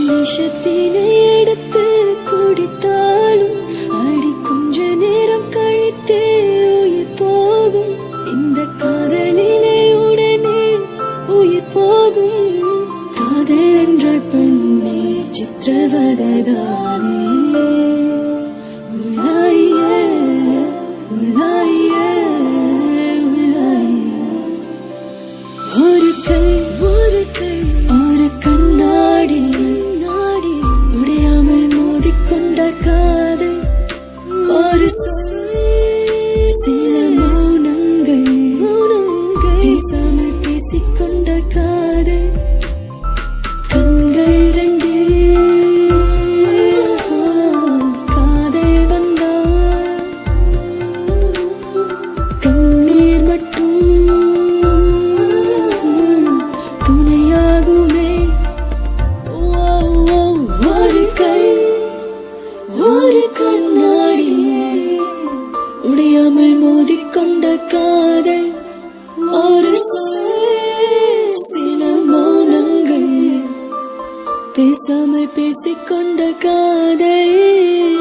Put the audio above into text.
விஷத்தினை எடுத்து குடித்தாலும் அடி கொஞ்ச நேரம் கழித்தே உயிர் போகும். இந்த காதலிலே உடனே உயிர் போகும். காதல் என்ற பெண்ணே சித்திரவதைதானே. ஒரு கண்ணாடி உடையாமல் மோதிக்கொண்ட காதல். ஒரு சில மௌனங்கள் பேசாமல் பேசிக்கொண்ட காதல். கண்கள் ரெண்டில் காதல் வந்தால் கண்ணீர் மட்டும் துணையாகுமே. ஒரு கண்ணாடியே உடையாமல் மோதிக்கொண்ட காதல். ஒரு சில மௌனங்கள் பேசாமல் பேசிக்கொண்ட காதல்.